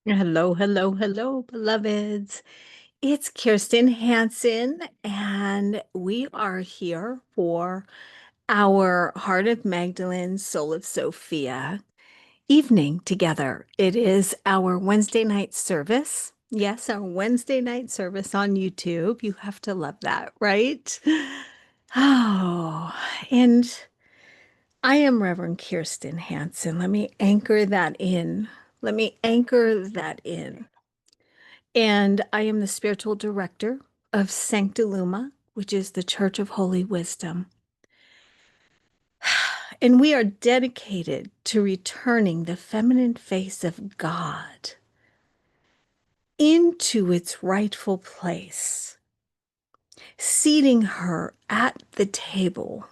Hello, hello, hello, beloveds. It's Kirstin Hanson, and we are here for our Heart of Magdalene, Soul of Sophia evening together. It is our Wednesday night service. Yes, our Wednesday night service on YouTube. You have to love that, right? Oh, and I am Reverend Kirstin Hanson. Let me anchor that in. Let me anchor that in. And I am the spiritual director of Sancta Luma, which is the Church of Holy Wisdom. And we are dedicated to returning the feminine face of God into its rightful place, seating her at the table,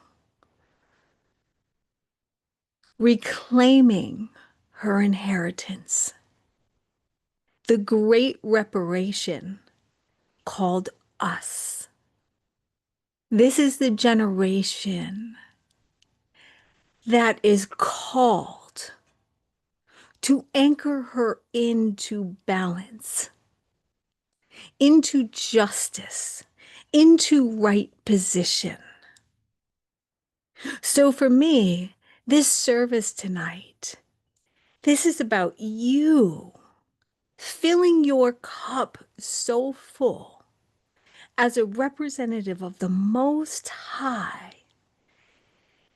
reclaiming her inheritance, the great reparation called us. This is the generation that is called to anchor her into balance, into justice, into right position. So for me, this service tonight, this is about you filling your cup so full as a representative of the Most High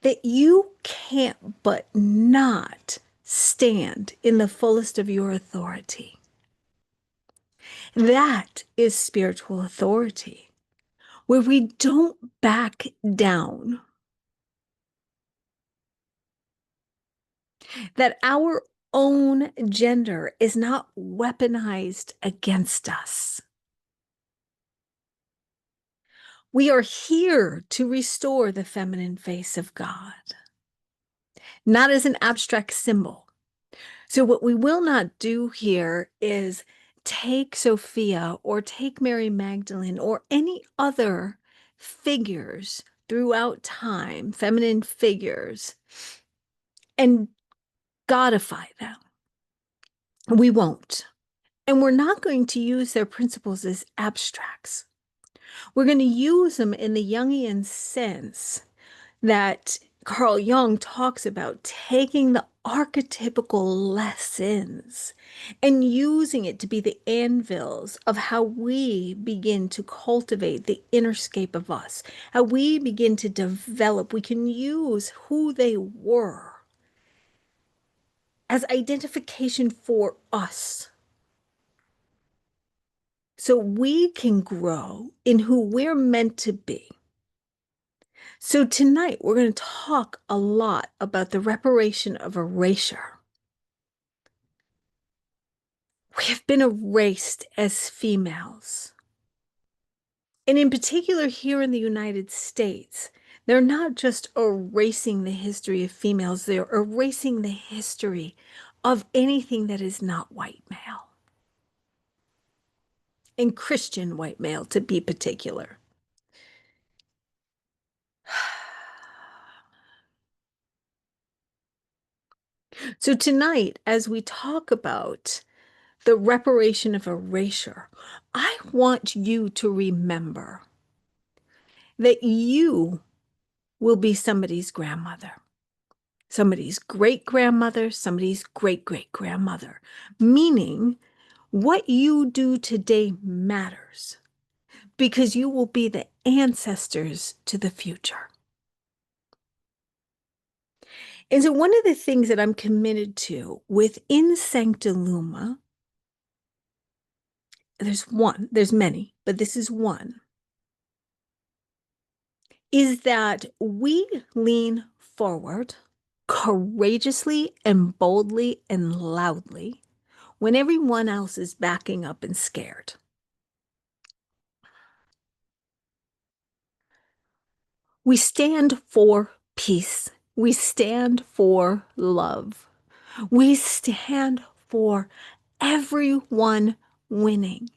that you can't but not stand in the fullest of your authority. That is spiritual authority, where we don't back down, that our own gender is not weaponized against us. We are here to restore the feminine face of God, not as an abstract symbol. So what we will not do here is take Sophia or take Mary Magdalene or any other figures throughout time, feminine figures, and godify them. We won't. And we're not going to use their principles as abstracts. We're going to use them in the Jungian sense that Carl Jung talks about, taking the archetypical lessons and using it to be the anvils of how we begin to cultivate the inner scape of us, how we begin to develop. We can use who they were as identification for us, so we can grow in who we're meant to be. So tonight we're going to talk a lot about the reparation of erasure. We have been erased as females. And in particular, here in the United States, they're not just erasing the history of females, they're erasing the history of anything that is not white male, and Christian white male to be particular. So tonight, as we talk about the reparation of erasure, I want you to remember that you will be somebody's grandmother, somebody's great grandmother, somebody's great great grandmother, meaning what you do today matters because you will be the ancestors to the future. And so, one of the things that I'm committed to within Sancta Luma, there's many, but this is one, is that we lean forward courageously and boldly and loudly when everyone else is backing up and scared. We stand for peace. We stand for love. We stand for everyone winning.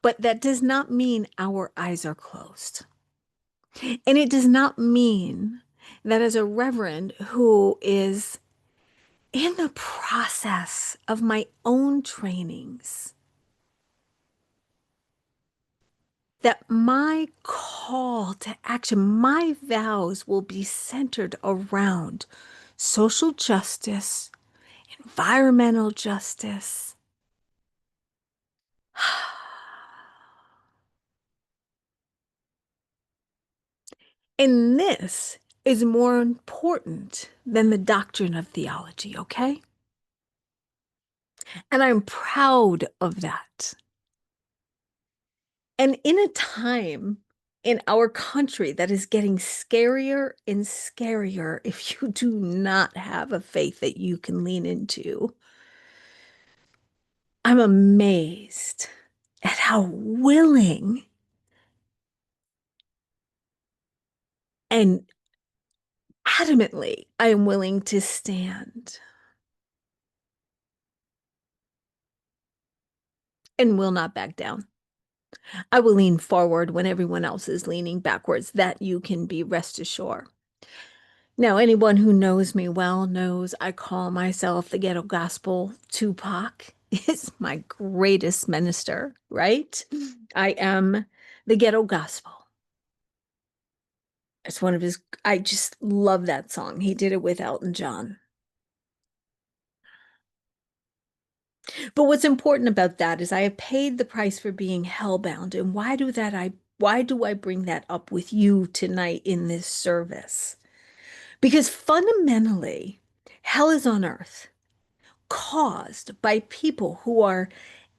But that does not mean our eyes are closed. And it does not mean that as a reverend who is in the process of my own trainings, that my call to action, my vows will be centered around social justice, environmental justice. And this is more important than the doctrine of theology, okay? And I'm proud of that. And in a time in our country that is getting scarier and scarier if you do not have a faith that you can lean into, I'm amazed at how willing and adamantly I am willing to stand and will not back down. I will lean forward when everyone else is leaning backwards. That you can be rest assured. Now, anyone who knows me well knows I call myself the ghetto gospel. Tupac is my greatest minister, right? I am the ghetto gospel. It's one of his, I just love that song. He did it with Elton John. But what's important about that is I have paid the price for being hellbound. And why do I bring that up with you tonight in this service? Because fundamentally, hell is on earth, caused by people who are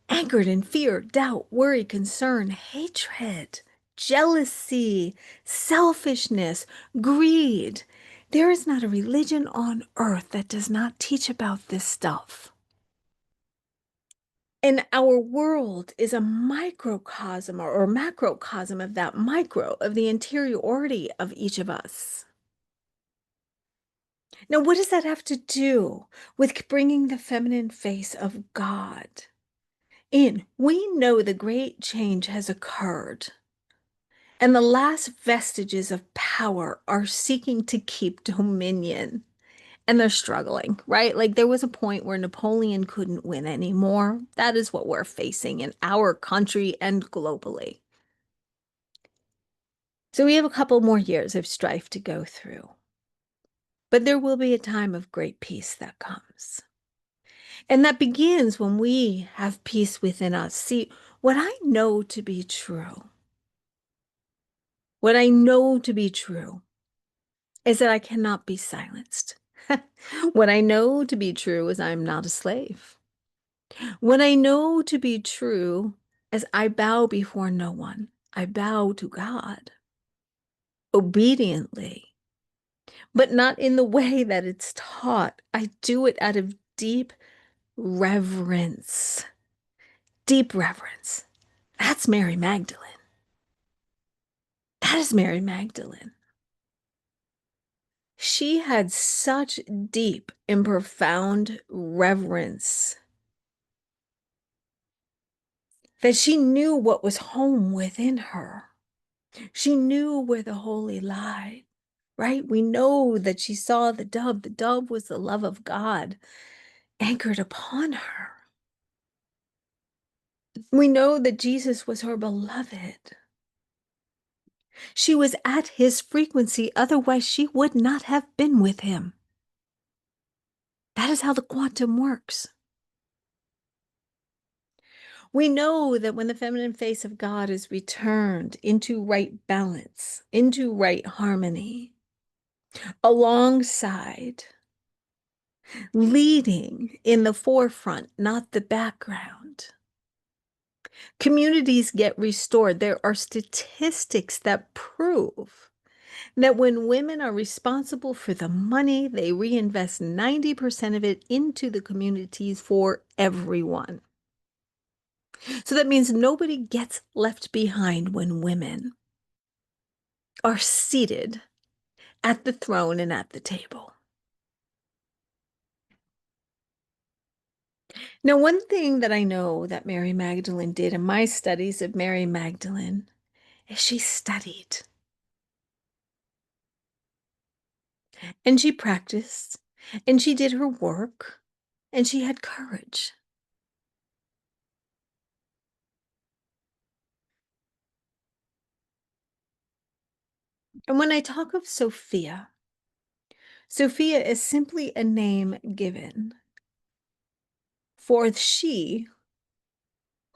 anchored in fear, doubt, worry, concern, hatred, jealousy, selfishness, greed. There is not a religion on earth that does not teach about this stuff. And our world is a microcosm or macrocosm of that micro, of the interiority of each of us. Now, what does that have to do with bringing the feminine face of God in? We know the great change has occurred, and the last vestiges of power are seeking to keep dominion. And they're struggling, right? Like there was a point where Napoleon couldn't win anymore. That is what we're facing in our country and globally. So we have a couple more years of strife to go through. But there will be a time of great peace that comes. And that begins when we have peace within us. See, what I know to be true, what I know to be true is that I cannot be silenced. What I know to be true is I'm not a slave. What I know to be true is I bow before no one. I bow to God obediently, but not in the way that it's taught. I do it out of deep reverence. Deep reverence. That's Mary Magdalene. That is Mary Magdalene. She had such deep and profound reverence that she knew what was home within her. She knew where the holy lied, right? We know that she saw the dove. The dove was the love of God anchored upon her. We know that Jesus was her beloved. She was at his frequency, otherwise she would not have been with him. That is how the quantum works. We know that when the feminine face of God is returned into right balance, into right harmony, alongside, leading in the forefront, not the background, communities get restored. There are statistics that prove that when women are responsible for the money, they reinvest 90% of it into the communities for everyone. So that means nobody gets left behind when women are seated at the throne and at the table. Now, one thing that I know that Mary Magdalene did in my studies of Mary Magdalene is she studied and she practiced And she did her work, and she had courage. And when I talk of Sophia, Sophia is simply a name given for she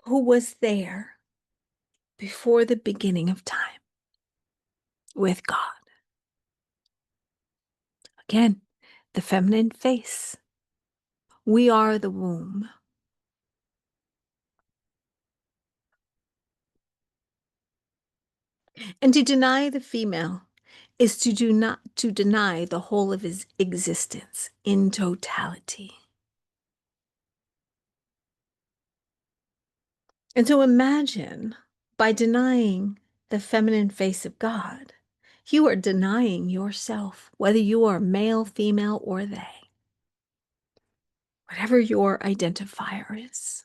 who was there before the beginning of time with God. Again, the feminine face. We are the womb. And to deny the female is to deny the whole of his existence in totality. And so imagine, by denying the feminine face of God, you are denying yourself, whether you are male, female, or they, whatever your identifier is.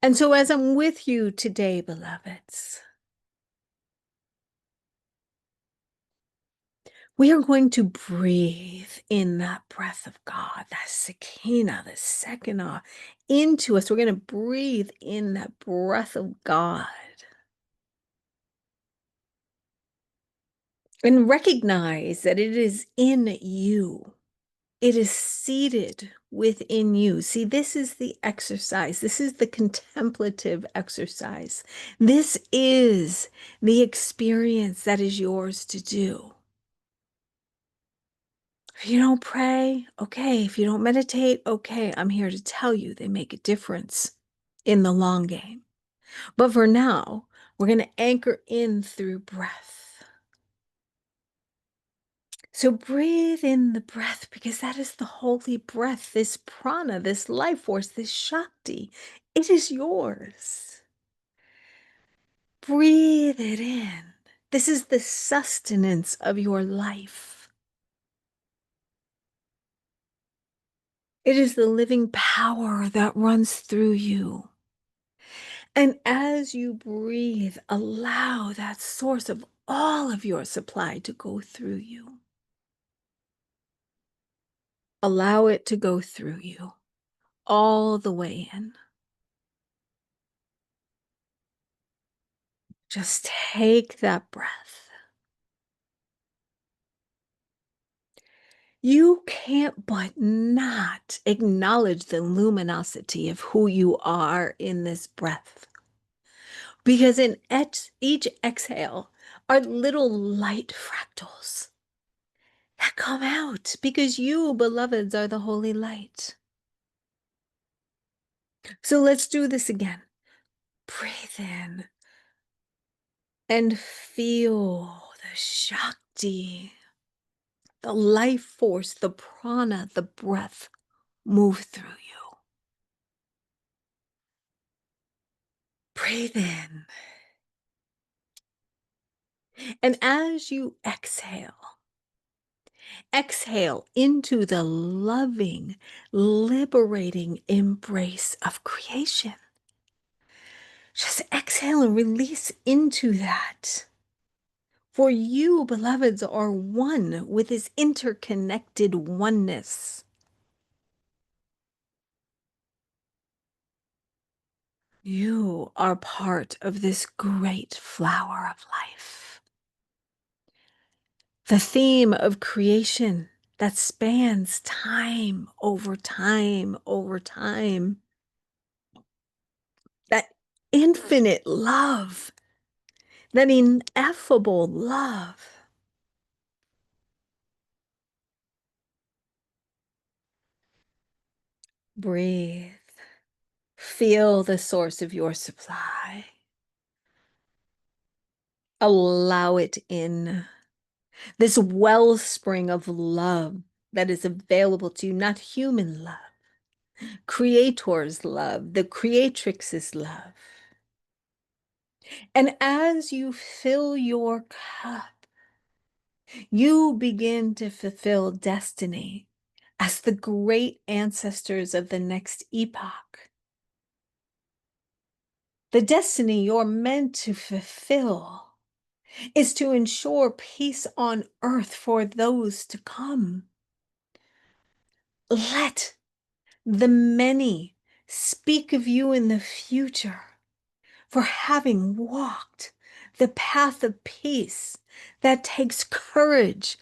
And so as I'm with you today, beloveds, we are going to breathe in that breath of God, that Shekinah, the Shekinah into us. We're going to breathe in that breath of God and recognize that it is in you. It is seated within you. See, this is the exercise. This is the contemplative exercise. This is the experience that is yours to do. If you don't pray, okay. If you don't meditate, okay. I'm here to tell you they make a difference in the long game. But for now, we're going to anchor in through breath. So breathe in the breath, because that is the holy breath, this prana, this life force, this Shakti. It is yours. Breathe it in. This is the sustenance of your life. It is the living power that runs through you. And as you breathe, allow that source of all of your supply to go through you. Allow it to go through you all the way in. Just take that breath. You can't but not acknowledge the luminosity of who you are in this breath. Because in each exhale are little light fractals that come out, because you, beloveds, are the holy light. So let's do this again. Breathe in and feel the Shakti, the life force, the prana, the breath move through you. Breathe in. And as you exhale, exhale into the loving, liberating embrace of creation. Just exhale and release into that. For you, beloveds, are one with this interconnected oneness. You are part of this great flower of life. The theme of creation that spans time over time over time. That infinite love, that ineffable love. Breathe. Feel the source of your supply. Allow it in. This wellspring of love that is available to you, not human love, Creator's love, the Creatrix's love. And as you fill your cup, you begin to fulfill destiny as the great ancestors of the next epoch. The destiny you're meant to fulfill is to ensure peace on earth for those to come. Let the many speak of you in the future for having walked the path of peace that takes courage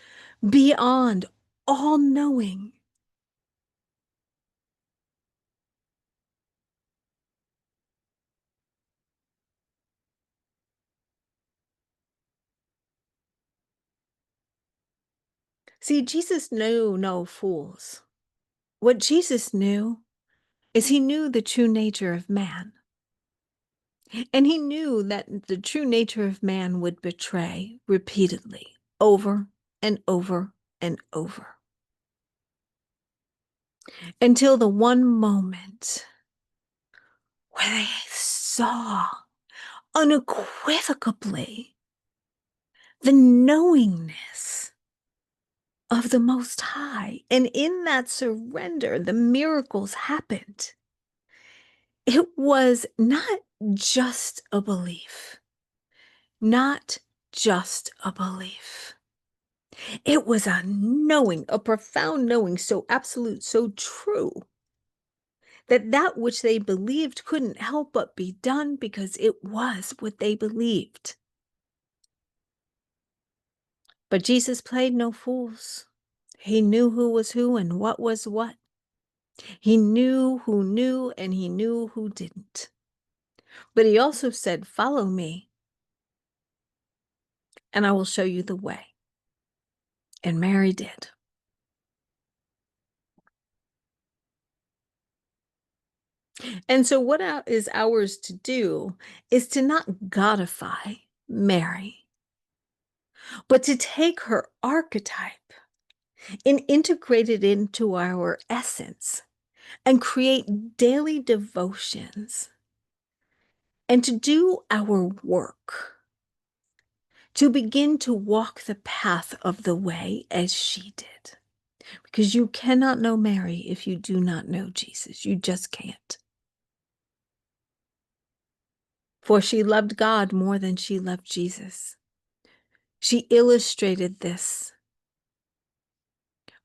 beyond all knowing. See, Jesus knew no fools. What Jesus knew is he knew the true nature of man. And he knew that the true nature of man would betray repeatedly, over and over and over. Until the one moment where they saw unequivocally the knowingness of the Most High. And in that surrender, the miracles happened. It was not just a belief, not just a belief. It was a knowing, a profound knowing, so absolute, so true, that that which they believed couldn't help but be done because it was what they believed. But Jesus played no fools. He knew who was who and what was what. He knew who knew and he knew who didn't. But he also said, "Follow me, and I will show you the way." And Mary did. And so what is ours to do is to not godify Mary, but to take her archetype and integrate it into our essence and create daily devotions and to do our work, to begin to walk the path of the way as she did. Because you cannot know Mary if you do not know Jesus. You just can't. For she loved God more than she loved Jesus. She illustrated this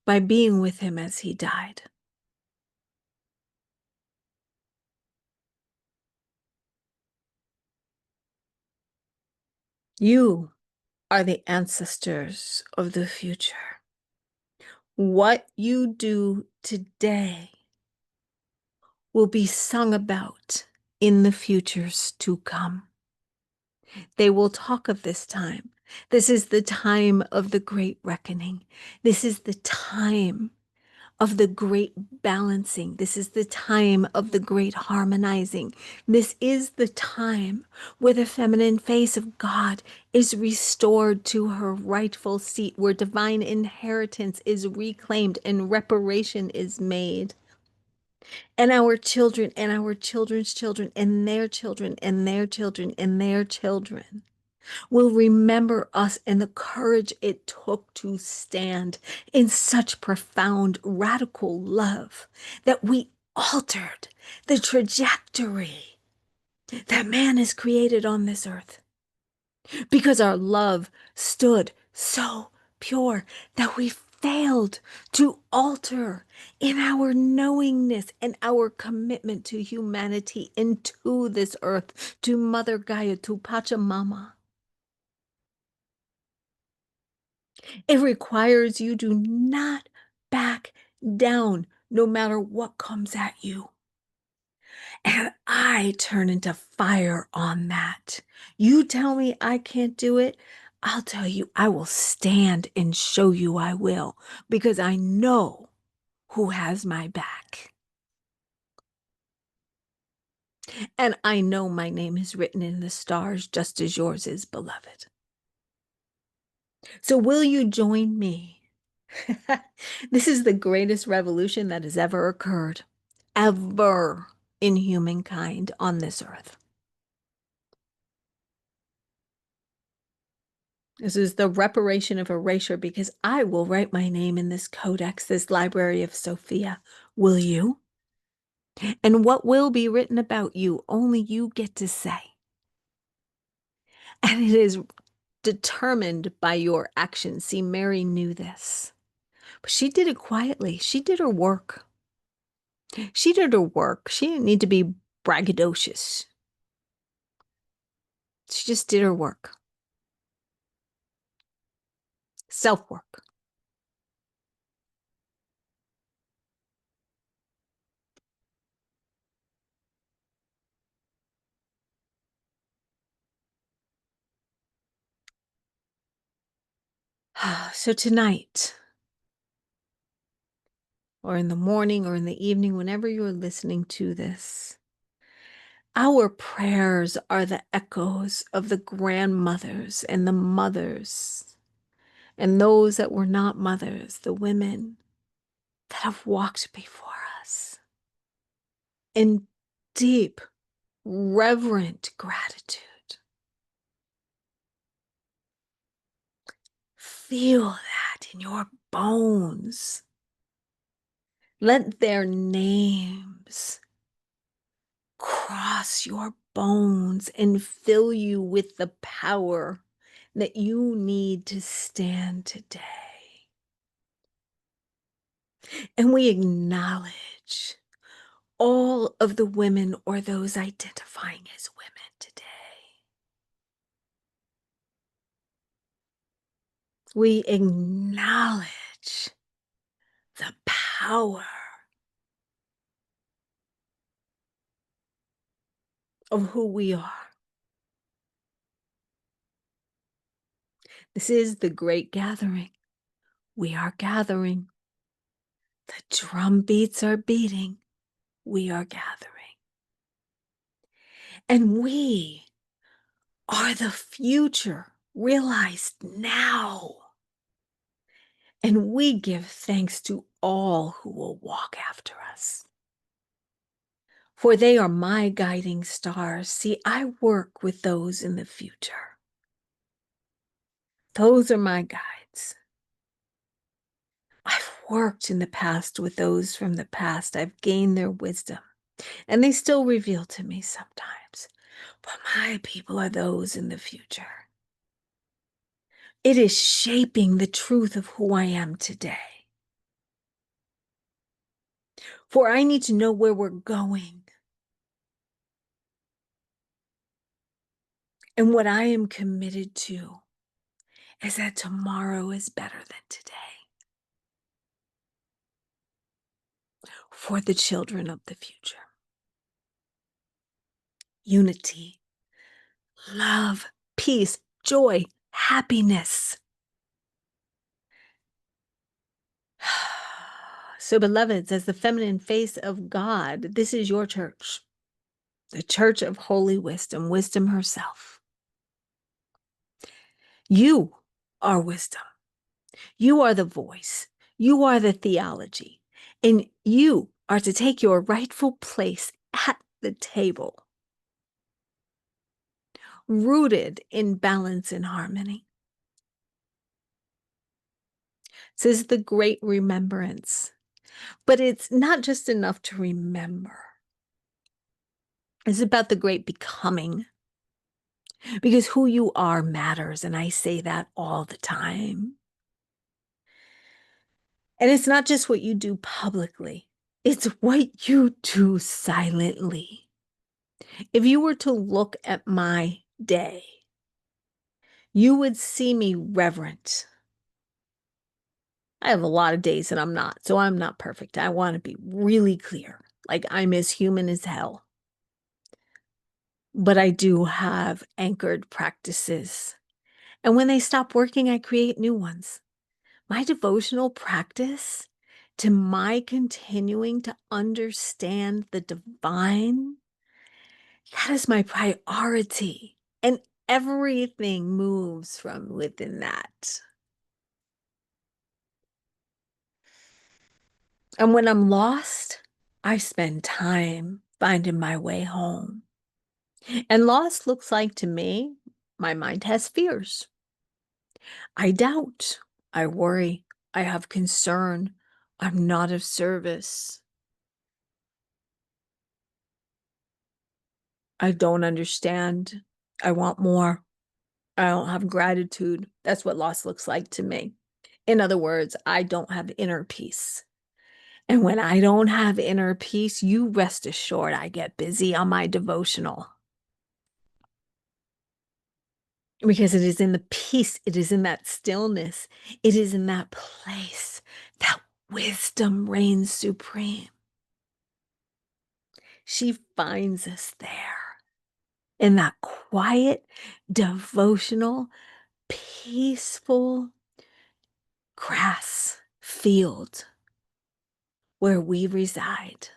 by being with him as he died. You are the ancestors of the future. What you do today will be sung about in the futures to come. They will talk of this time. This is the time of the great reckoning. This is the time of the great balancing. This is the time of the great harmonizing. This is the time where the feminine face of God is restored to her rightful seat, where divine inheritance is reclaimed and reparation is made. And our children and our children's children and their children and their children and their children will remember us and the courage it took to stand in such profound, radical love that we altered the trajectory that man is created on this earth. Because our love stood so pure that we failed to alter in our knowingness and our commitment to humanity and to this earth, to Mother Gaia, to Pachamama. It requires you do not back down no matter what comes at you. And I turn into fire on that. You tell me I can't do it, I'll tell you I will stand and show you I will, because I know who has my back. And I know my name is written in the stars just as yours is, beloved. So will you join me? This is the greatest revolution that has ever occurred, ever in humankind on this earth. This is the reparation of erasure, because I will write my name in this codex, this library of Sophia. Will you? And what will be written about you, only you get to say. And it is determined by your actions. See, Mary knew this, but she did it quietly. She did her work. She did her work. She didn't need to be braggadocious. She just did her work. Self-work. So tonight, or in the morning, or in the evening, whenever you're listening to this, our prayers are the echoes of the grandmothers and the mothers and those that were not mothers, the women that have walked before us in deep, reverent gratitude. Feel that in your bones. Let their names cross your bones and fill you with the power that you need to stand today. And we acknowledge all of the women or those identifying as women today. We acknowledge the power of who we are. This is the great gathering. We are gathering. The drum beats are beating. We are gathering. And we are the future realized now. And we give thanks to all who will walk after us. For they are my guiding stars. See, I work with those in the future. Those are my guides. I've worked in the past with those from the past. I've gained their wisdom, and they still reveal to me sometimes. But my people are those in the future. It is shaping the truth of who I am today. For I need to know where we're going. And what I am committed to is that tomorrow is better than today. For the children of the future. Unity, love, peace, joy, happiness. So, beloveds, as the feminine face of God, this is your church, the church of holy wisdom, wisdom herself. You are wisdom. You are the voice. You are the theology. And you are to take your rightful place at the table, rooted in balance and harmony. This is the great remembrance. But it's not just enough to remember. It's about the great becoming. Because who you are matters, and I say that all the time. And it's not just what you do publicly. It's what you do silently. If you were to look at my day, you would see me reverent. I have a lot of days that I'm not, so I'm not perfect. I want to be really clear. Like, I'm as human as hell. But I do have anchored practices. And when they stop working, I create new ones. My devotional practice to my continuing to understand the divine, that is my priority. And everything moves from within that. And when I'm lost, I spend time finding my way home. And lost looks like, to me, my mind has fears. I doubt, I worry, I have concern, I'm not of service, I don't understand, I want more, I don't have gratitude. That's what loss looks like to me. In other words, I don't have inner peace. And when I don't have inner peace, you rest assured I get busy on my devotional. Because it is in the peace, it is in that stillness, it is in that place that wisdom reigns supreme. She finds us there in that quiet, devotional, peaceful grass field where we reside.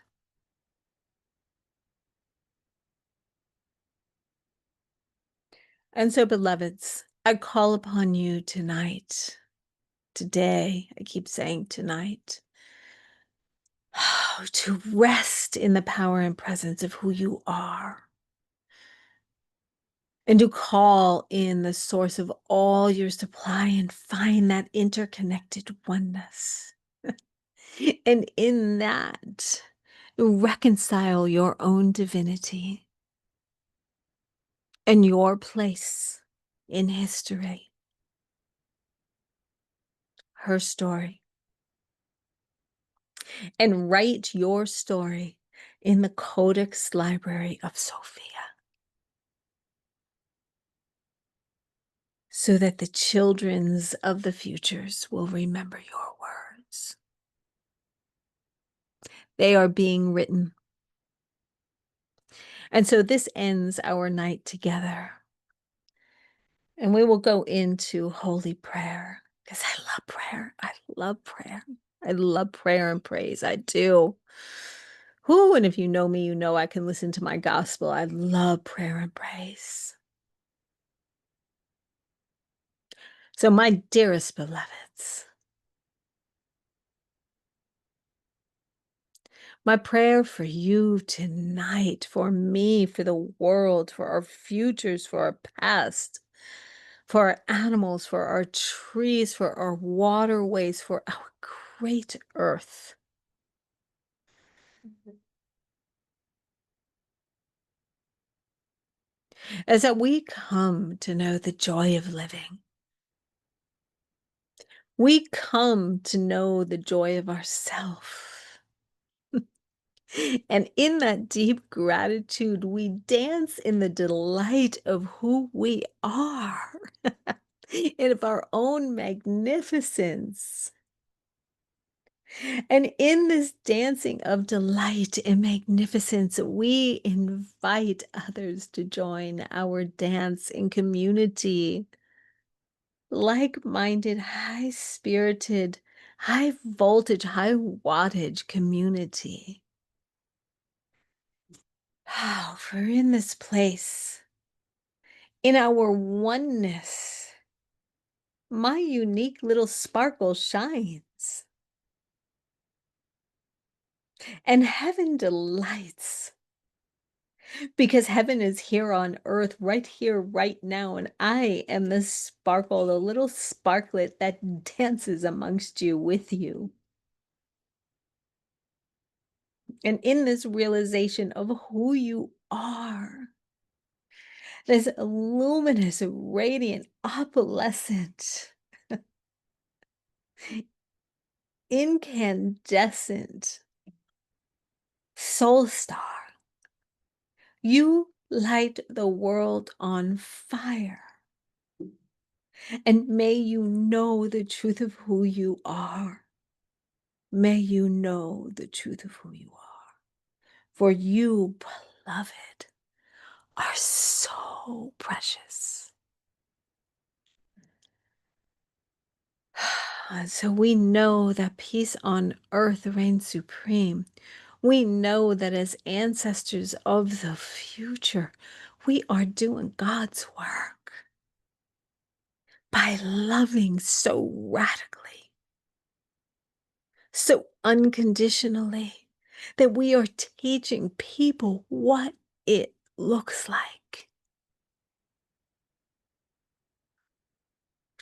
And so, beloveds, I call upon you tonight, today, I keep saying tonight, to rest in the power and presence of who you are, and to call in the source of all your supply and find that interconnected oneness. And in that, reconcile your own divinity and your place in history, her story, and write your story in the Codex Library of Sophia, so that the children's of the futures will remember your words. They are being written. And so this ends our night together. And we will go into holy prayer, because I love prayer. I love prayer. I love prayer and praise. I do. Whoo, and if you know me, you know I can listen to my gospel. I love prayer and praise. So, my dearest beloveds, my prayer for you tonight, for me, for the world, for our futures, for our past, for our animals, for our trees, for our waterways, for our great earth, is that we come to know the joy of living. We come to know the joy of ourself. And in that deep gratitude, we dance in the delight of who we are and of our own magnificence. And in this dancing of delight and magnificence, we invite others to join our dance in community. Like-minded, high-spirited, high-voltage, high-wattage community. Oh, for in this place, in our oneness, my unique little sparkle shines, and heaven delights, because heaven is here on earth, right here, right now, and I am the sparkle, the little sparklet that dances amongst you, with you. And in this realization of who you are, this luminous, radiant, opalescent, incandescent soul star, you light the world on fire. And may you know the truth of who you are. May you know the truth of who you are. For you, beloved, are so precious. So we know that peace on earth reigns supreme. We know that as ancestors of the future, we are doing God's work by loving so radically, so unconditionally, that we are teaching people what it looks like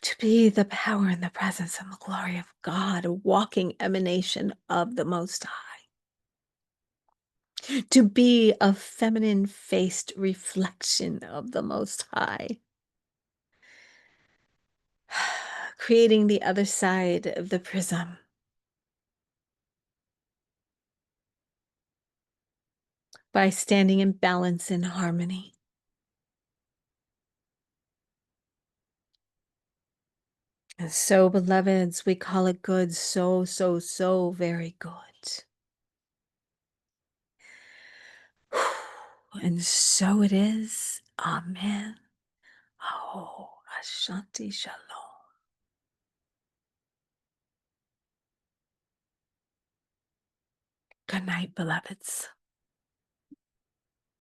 to be the power and the presence and the glory of God, a walking emanation of the Most High, to be a feminine faced reflection of the Most High, creating the other side of the prism by standing in balance and harmony. And so, beloveds, we call it good, so, so, so very good. And so it is. Amen. Oh, Ashanti Shalom. Good night, beloveds.